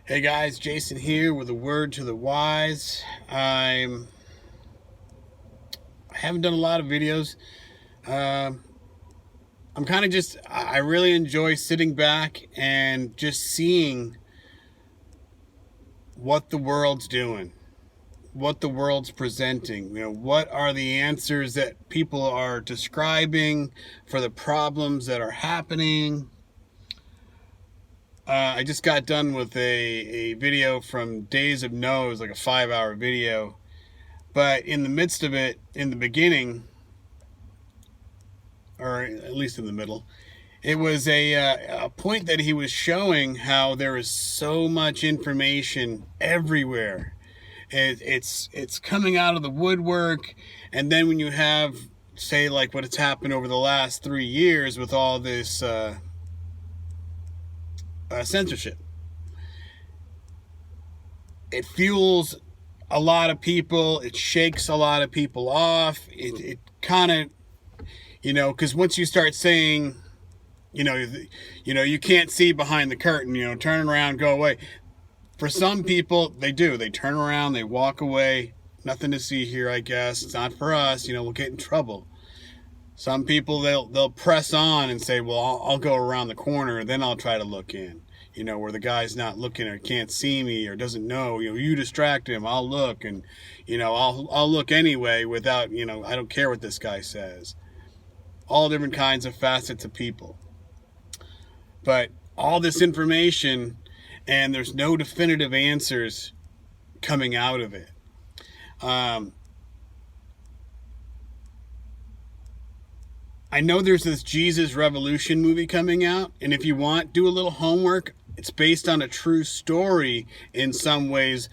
Hey guys, Jason here with a word to the wise. I haven't done a lot of videos. Um, I'm kind of just I really enjoy sitting back and just seeing what the world's doing, what the world's presenting. What are the answers that people are describing for the problems that are happening. I just got done with a video from Days of No. It was like a 5-hour video. But in the midst of it, in the beginning, or at least in the middle, it was a point that he was showing how there is so much information everywhere. It's coming out of the woodwork, and then when you have, say, like what has happened over the last 3 years with all this censorship, it fuels a lot of people. It shakes a lot of people off. It kind of, because once you start saying, you can't see behind the curtain, turn around, go away. For some people, they do. They turn around, they walk away. Nothing to see here, I guess. It's not for us. We'll get in trouble. Some people, they'll press on and say, well, I'll go around the corner, and then I'll try to look in. Where the guy's not looking or can't see me or doesn't know. You distract him. I'll look, and I'll look anyway without. I don't care what this guy says. All different kinds of facets of people. But all this information, and there's no definitive answers coming out of it. I know there's this Jesus Revolution movie coming out, and if you want, do a little homework. It's based on a true story in some ways.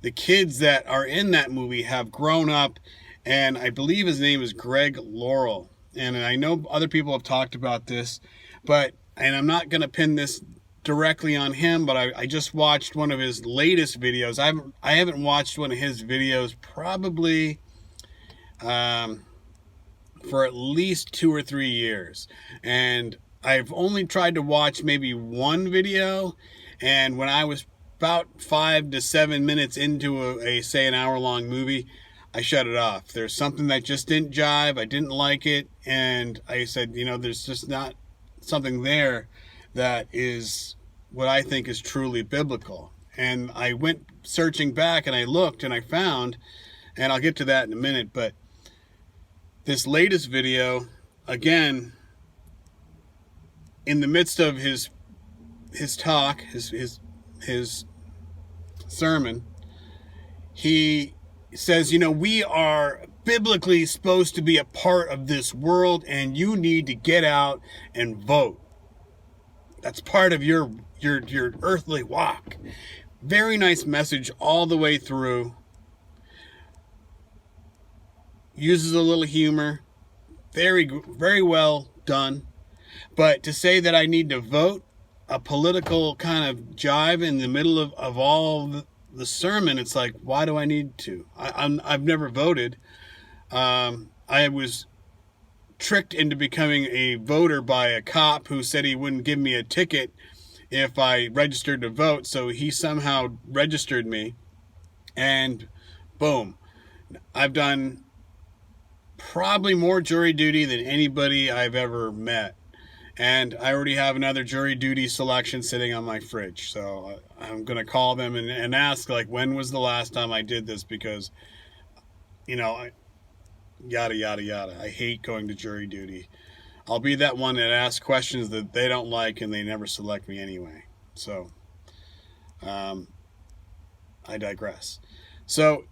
The kids that are in that movie have grown up, and I believe his name is Greg Laurel. And I know other people have talked about this, and I'm not going to pin this directly on him, but I just watched one of his latest videos. I haven't watched one of his videos probably for at least 2 or 3 years. And I've only tried to watch maybe one video, and when I was about 5 to 7 minutes into say an hour-long movie, I shut it off. There's something that just didn't jive. I didn't like it, and I said, there's just not something there that is what I think is truly biblical. And I went searching back, and I looked, and I found, and I'll get to that in a minute, but this latest video, again, in the midst of his talk, his sermon, he says, we are biblically supposed to be a part of this world, and you need to get out and vote. That's part of your earthly walk. Very nice message all the way through. Uses a little humor. Very, very well done. But to say that I need to vote, a political kind of jive in the middle of all the sermon, it's like, why do I need to? I've never voted. I was tricked into becoming a voter by a cop who said he wouldn't give me a ticket if I registered to vote, so he somehow registered me, and boom, I've done probably more jury duty than anybody I've ever met. And I already have another jury duty selection sitting on my fridge. So I'm going to call them and ask, like, when was the last time I did this? Because, yada, yada, yada. I hate going to jury duty. I'll be that one that asks questions that they don't like, and they never select me anyway. So, I digress. So,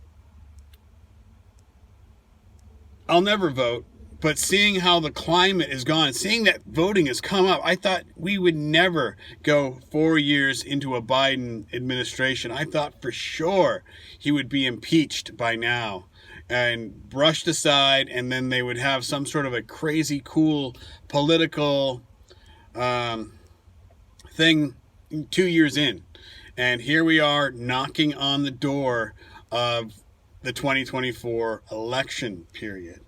I'll never vote, but seeing how the climate is gone, seeing that voting has come up, I thought we would never go 4 years into a Biden administration. I thought for sure he would be impeached by now and brushed aside, and then they would have some sort of a crazy cool political thing 2 years in. And here we are knocking on the door of the 2024 election period.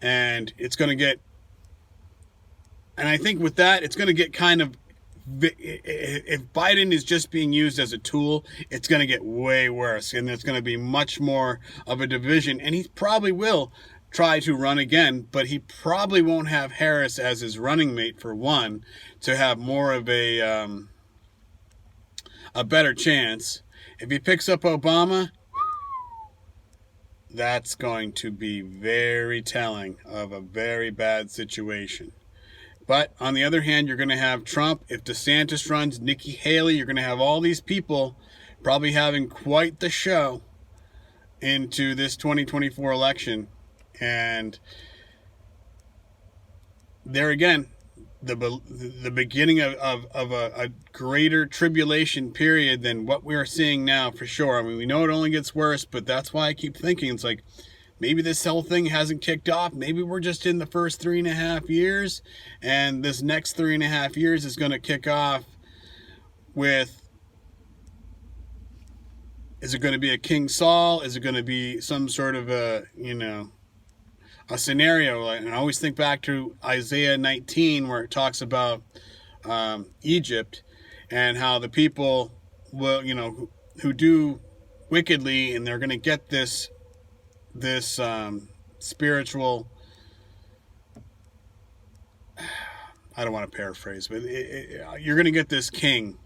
And it's going to get, and I think with that, it's going to get kind of if Biden is just being used as a tool, it's going to get way worse, and there's going to be much more of a division, and he probably will try to run again, but he probably won't have Harris as his running mate, for one, to have more of a better chance. If he picks up Obama, that's going to be very telling of a very bad situation. But on the other hand, you're going to have Trump. If DeSantis runs, Nikki Haley, you're going to have all these people probably having quite the show into this 2024 election. And there again, the beginning of a greater tribulation period than what we're seeing now, for sure. I mean, we know it only gets worse, but that's why I keep thinking it's like, maybe this whole thing hasn't kicked off. Maybe we're just in the first 3.5 years, and this next 3.5 years is going to kick off with, is it going to be a King Saul? Is it going to be some sort of a scenario? And I always think back to Isaiah 19, where it talks about Egypt and how the people will, who do wickedly, and they're going to get this spiritual, I don't want to paraphrase, but you're going to get this king,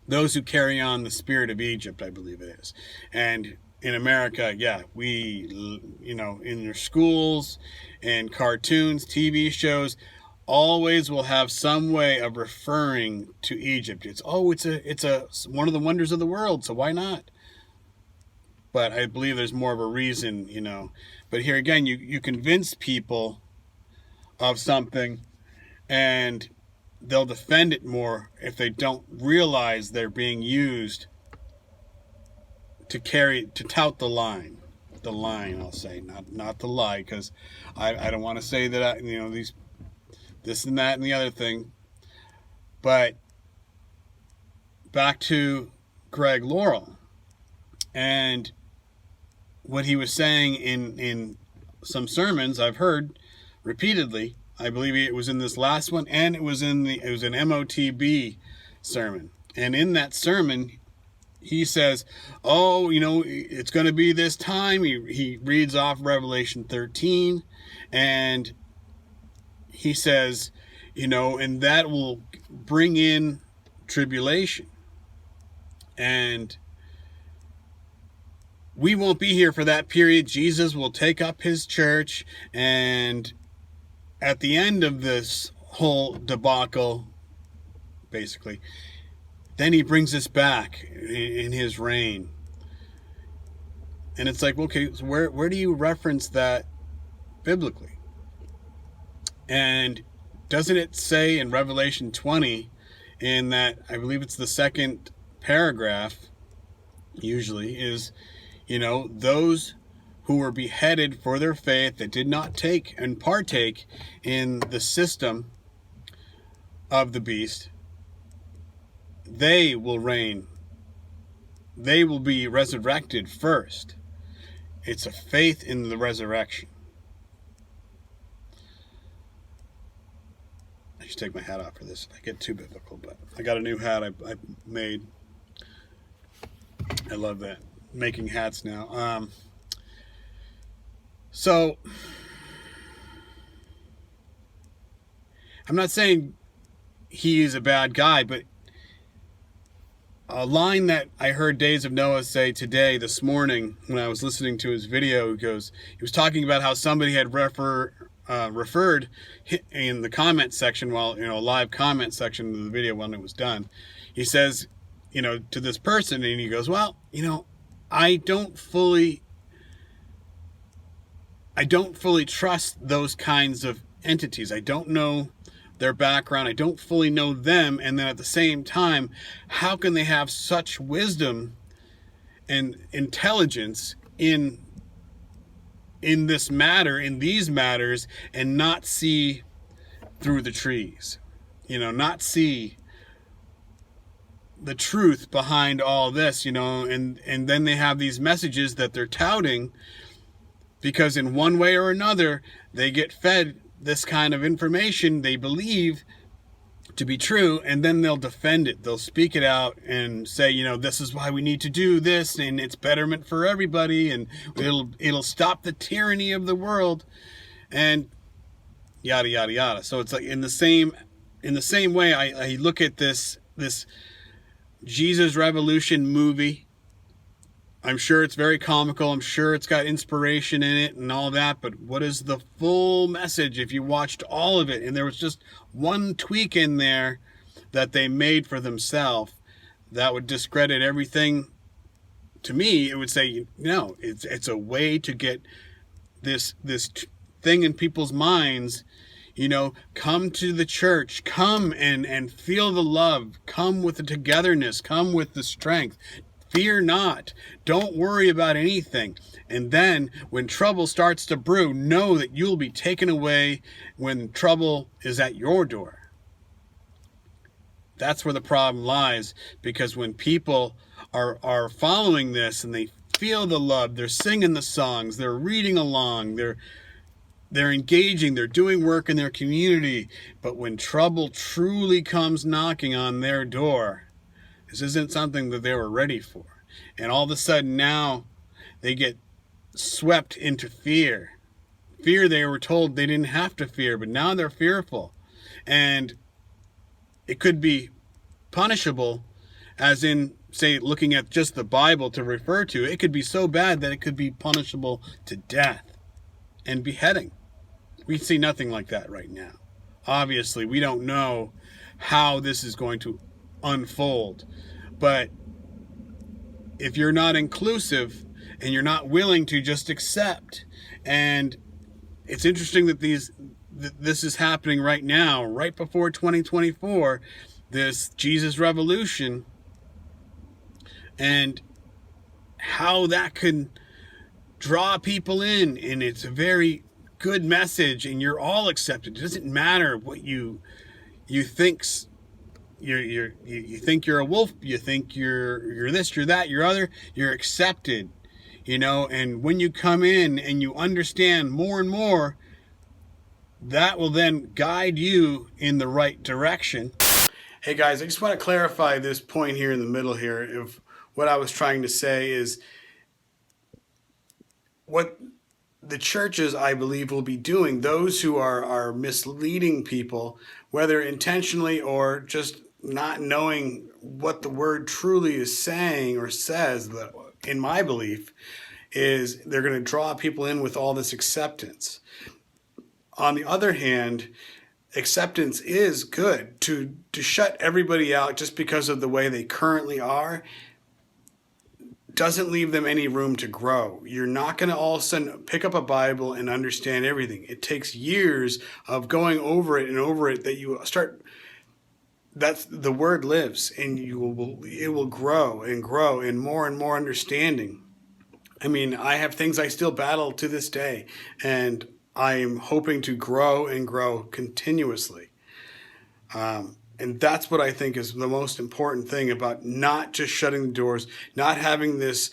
those who carry on the spirit of Egypt, I believe it is. And in America, we, in your schools and cartoons, TV shows, always will have some way of referring to Egypt. It's one of the wonders of the world, so why not? But I believe there's more of a reason, But here again, you convince people of something, and they'll defend it more if they don't realize they're being used to tout the line. The line, I'll say, not the lie, because I don't want to say that this and that and the other thing. But back to Greg Laurel and what he was saying in some sermons I've heard repeatedly. I believe it was in this last one, and it was an MOTB sermon. And in that sermon, he says, it's going to be this time. He reads off Revelation 13, and he says, and that will bring in tribulation. And we won't be here for that period. Jesus will take up his church, and at the end of this whole debacle, basically, then he brings us back in his reign. And it's like, okay, so where do you reference that biblically? And doesn't it say in Revelation 20, in that, I believe it's the second paragraph, usually, is, those who were beheaded for their faith, that did not take and partake in the system of the beast, they will reign. They will be resurrected first. It's a faith in the resurrection. I should take my hat off for this. I get too biblical, but I got a new hat I made. I love that. Making hats now. So I'm not saying he is a bad guy, but a line that I heard Days of Noah say this morning, when I was listening to his video, he was talking about how somebody had referred in the comment section, a live comment section of the video when it was done. He says, to this person, and he goes, well, I don't fully trust those kinds of entities. I don't know their background. I don't fully know them. And then at the same time, how can they have such wisdom and intelligence in this matter, in these matters, and not see through the trees? Not see the truth behind all this, and then they have these messages that they're touting because in one way or another, they get fed this kind of information, they believe, to be true, and then they'll defend it. They'll speak it out and say, this is why we need to do this, and it's betterment for everybody, and it'll stop the tyranny of the world, and yada yada yada. So it's like in the same way, I look at this Jesus Revolution movie. I'm sure it's very comical. I'm sure it's got inspiration in it and all that. But what is the full message if you watched all of it? And there was just one tweak in there that they made for themselves that would discredit everything. To me, it would say, no, it's a way to get this thing in people's minds. Come to the church. Come and feel the love. Come with the togetherness. Come with the strength. Fear not. Don't worry about anything. And then when trouble starts to brew, know that you'll be taken away when trouble is at your door. That's where the problem lies, because when people are following this and they feel the love, they're singing the songs, they're reading along, they're engaging, they're doing work in their community, but when trouble truly comes knocking on their door, this isn't something that they were ready for. And all of a sudden now they get swept into fear. Fear they were told they didn't have to fear, but now they're fearful. And it could be punishable, as in, say, looking at just the Bible to refer to. It could be so bad that it could be punishable to death and beheading. We see nothing like that right now. Obviously, we don't know how this is going to unfold. But if you're not inclusive and you're not willing to just accept, and it's interesting that this is happening right now, right before 2024, this Jesus Revolution, and how that can draw people in, and it's a very good message, and you're all accepted. It doesn't matter what you think. You think you're a wolf, you think you're this, you're that, you're other, you're accepted, and when you come in and you understand more and more, that will then guide you in the right direction. Hey guys, I just want to clarify this point here in the middle here of what I was trying to say is what the churches, I believe, will be doing, those who are misleading people, whether intentionally or just not knowing what the word truly is saying or says, in my belief, is they're going to draw people in with all this acceptance. On the other hand, acceptance is good. To shut everybody out just because of the way they currently are doesn't leave them any room to grow. You're not going to all of a sudden pick up a Bible and understand everything. It takes years of going over it and over it that you start. That's the word lives, and it will grow and more understanding. I mean, I have things I still battle to this day, and I am hoping to grow and grow continuously. And that's what I think is the most important thing about not just shutting the doors, not having this,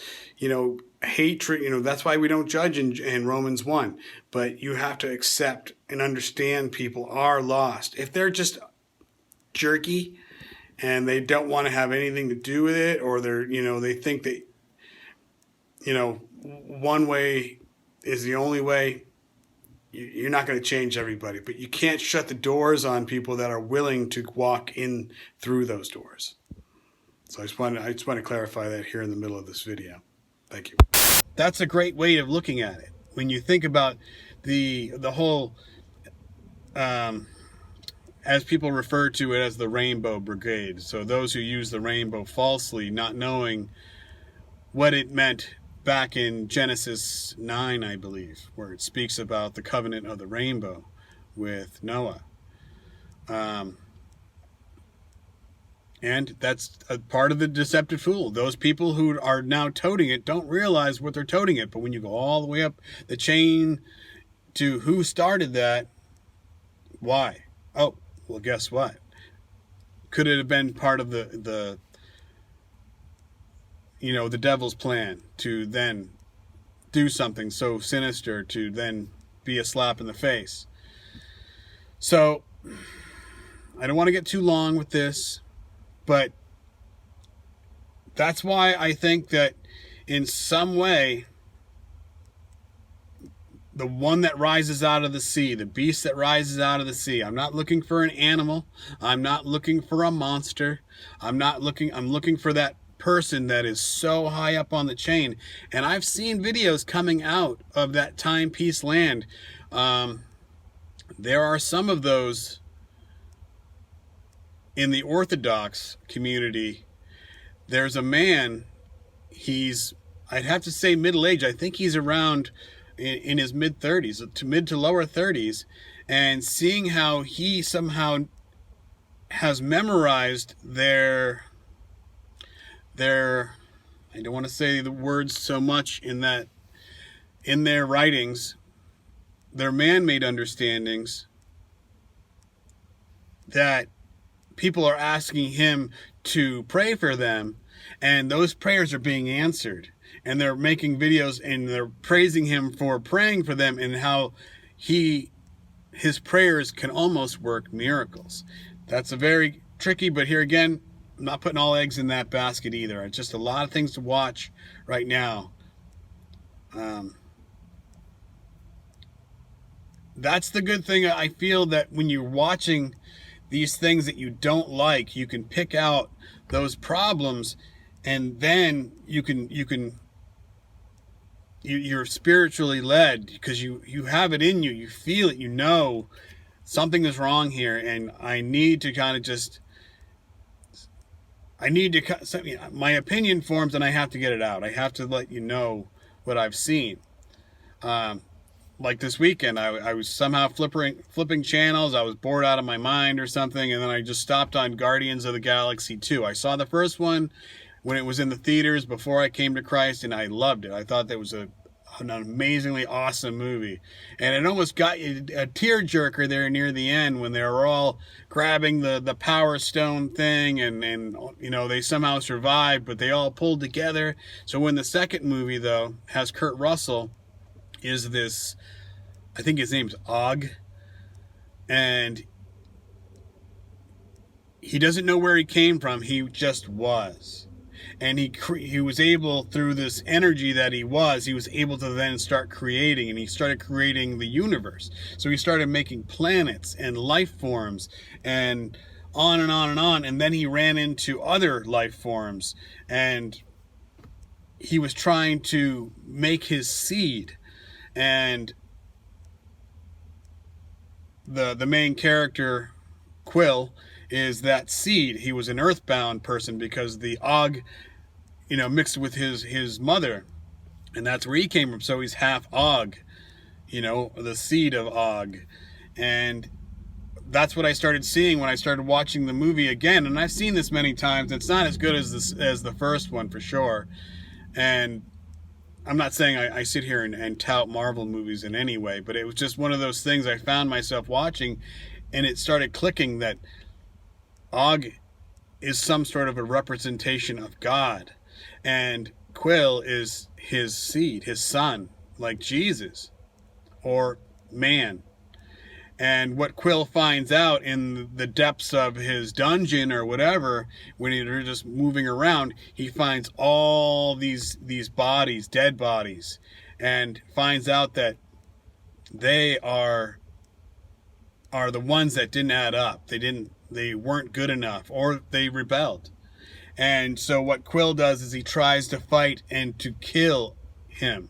hatred. That's why we don't judge in Romans 1. But you have to accept and understand people are lost. If they're just jerky and they don't want to have anything to do with it, or they think that, one way is the only way, you're not going to change everybody, but you can't shut the doors on people that are willing to walk in through those doors. So I just want to clarify that here in the middle of this video. Thank you. That's a great way of looking at it. When you think about the whole, as people refer to it as the Rainbow Brigade. So those who use the rainbow falsely, not knowing what it meant back in Genesis 9, I believe, where it speaks about the covenant of the rainbow with Noah. And that's a part of the deceptive fool. Those people who are now toting it don't realize what they're toting it. But when you go all the way up the chain to who started that, why? Oh, well, guess what? Could it have been part of the devil's plan to then do something so sinister, to then be a slap in the face? So I don't want to get too long with this, but that's why I think that in some way, the one that rises out of the sea, the beast that rises out of the sea. I'm not looking for an animal. I'm not looking for a monster. I'm looking for that person that is so high up on the chain. And I've seen videos coming out of that timepiece land. There are some of those in the Orthodox community. There's a man, I'd have to say middle-aged. I think he's around in his mid-30s, to mid to lower 30s, and seeing how he somehow has memorized their I don't want to say the words so much in their writings, their man-made understandings, that people are asking him to pray for them, and those prayers are being answered. And they're making videos and they're praising him for praying for them, and how his prayers can almost work miracles. That's a very tricky, but here again, I'm not putting all eggs in that basket either. It's just a lot of things to watch right now. That's the good thing. I feel that when you're watching these things that you don't like, you can pick out those problems, and then you're spiritually led, because you have it in you, you feel it, you know something is wrong here, and I need to my opinion forms, and I have to get it out. I have to let you know what I've seen. Like this weekend, I was somehow flipping channels. I was bored out of my mind or something, and then I just stopped on Guardians of the Galaxy 2. I saw the first one when it was in the theaters before I came to Christ, and I loved it. I thought that was an amazingly awesome movie. And it almost got you a tearjerker there near the end when they were all grabbing the Power Stone thing, and they somehow survived, but they all pulled together. So when the second movie, though, has Kurt Russell, is this, I think his name's Og, and he doesn't know where he came from. He just was. And he was able, through this energy that he was able to then start creating, and he started creating the universe. So he started making planets and life forms and on and on and on. And then he ran into other life forms, and he was trying to make his seed. And the main character, Quill, is that seed. He was an earthbound person because the Og, mixed with his mother, and that's where he came from. So he's half Og, the seed of Og. And that's what I started seeing when I started watching the movie again. And I've seen this many times. It's not as good as the first one, for sure. And I'm not saying I sit here and tout Marvel movies in any way, but it was just one of those things I found myself watching, and it started clicking that Og is some sort of a representation of God, and Quill is his seed, his son, like Jesus, or man. And what Quill finds out in the depths of his dungeon or whatever, when they're just moving around, he finds all these bodies, dead bodies, and finds out that they are the ones that didn't add up. They weren't good enough, or they rebelled. And so what Quill does is he tries to fight and to kill him.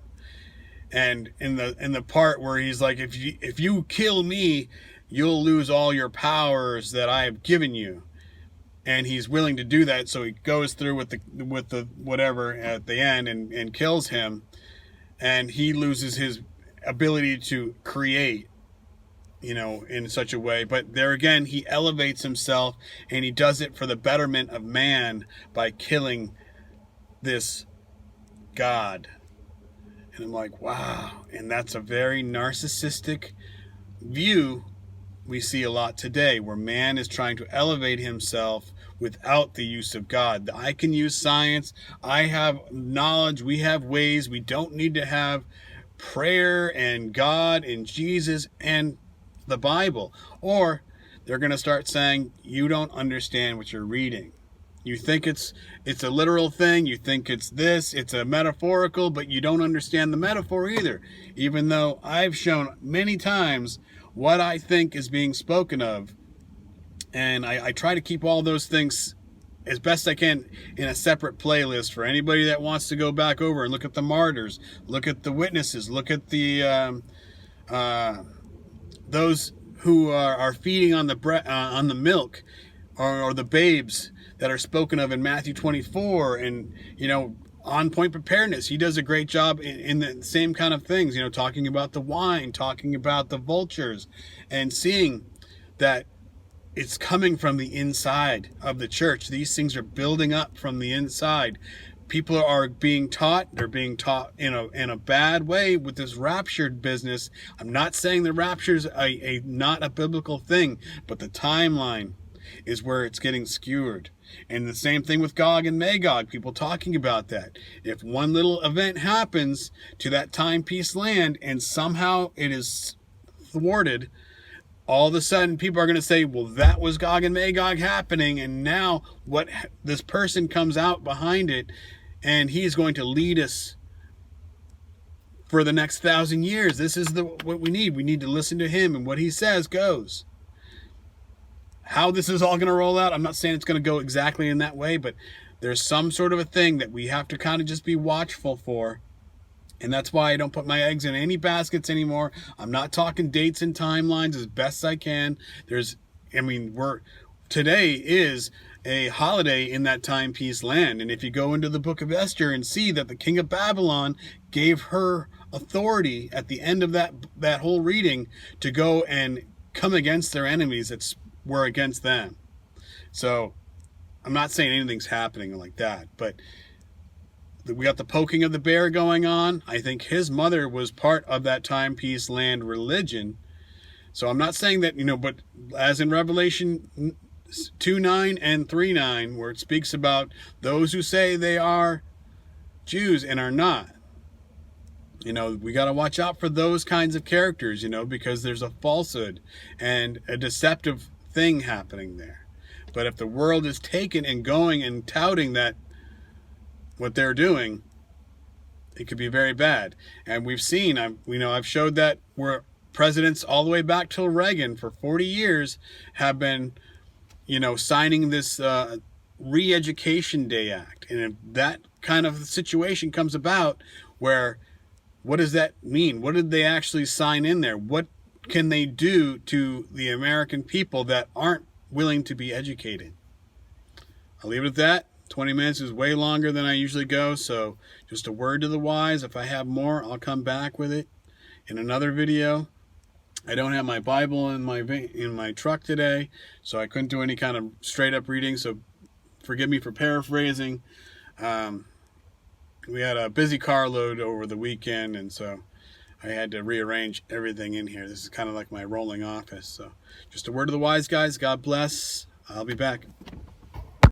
And in the part where he's like, if you kill me, you'll lose all your powers that I have given you. And he's willing to do that, so he goes through with the whatever at the end and kills him. And he loses his ability to create, in such a way. But there again, he elevates himself, and he does it for the betterment of man by killing this God. And I'm like, wow. And that's a very narcissistic view we see a lot today, where man is trying to elevate himself without the use of God. I can use science. I have knowledge. We have ways. We don't need to have prayer and God and Jesus and the Bible. Or they're going to start saying, you don't understand what you're reading. You think it's a literal thing. You think it's a metaphorical, but you don't understand the metaphor either. Even though I've shown many times what I think is being spoken of. And I try to keep all those things as best I can in a separate playlist for anybody that wants to go back over and look at the martyrs, look at the witnesses, look at the those who are feeding on the milk, or the babes that are spoken of in Matthew 24, and On Point Preparedness. He does a great job in the same kind of things, talking about the wine, talking about the vultures, and seeing that it's coming from the inside of the church. These things are building up from the inside. People are being taught. They're being taught in a bad way with this raptured business. I'm not saying the rapture is not a biblical thing, but the timeline is where it's getting skewered. And the same thing with Gog and Magog, people talking about that. If one little event happens to that timepiece land and somehow it is thwarted, all of a sudden people are going to say, well, that was Gog and Magog happening, and now this person comes out behind it, and he's going to lead us for the next 1,000 years. This is what we need. We need to listen to him, and what he says goes. How this is all going to roll out, I'm not saying it's going to go exactly in that way, but there's some sort of a thing that we have to kind of just be watchful for. And that's why I don't put my eggs in any baskets anymore. I'm not talking dates and timelines as best I can. Today is a holiday in that timepiece land. And if you go into the book of Esther and see that the king of Babylon gave her authority at the end of that whole reading to go and come against their enemies that were against them. So I'm not saying anything's happening like that, but we got the poking of the bear going on. I think his mother was part of that timepiece land religion. So I'm not saying that, but as in Revelation 2:9 and 3:9, where it speaks about those who say they are Jews and are not. We got to watch out for those kinds of characters, because there's a falsehood and a deceptive thing happening there. But if the world is taken and going and touting that what they're doing, it could be very bad. And we've seen, I've showed that where presidents all the way back till Reagan for 40 years have been, signing this Re-Education Day Act. And if that kind of situation comes about, where what does that mean? What did they actually sign in there? What can they do to the American people that aren't willing to be educated? I'll leave it at that. 20 minutes is way longer than I usually go, so just a word to the wise. If I have more, I'll come back with it in another video. I don't have my Bible in my truck today, so I couldn't do any kind of straight up reading, so forgive me for paraphrasing. We had a busy carload over the weekend, and so I had to rearrange everything in here. This is kind of like my rolling office. So just a word to the wise, guys. God bless. I'll be back.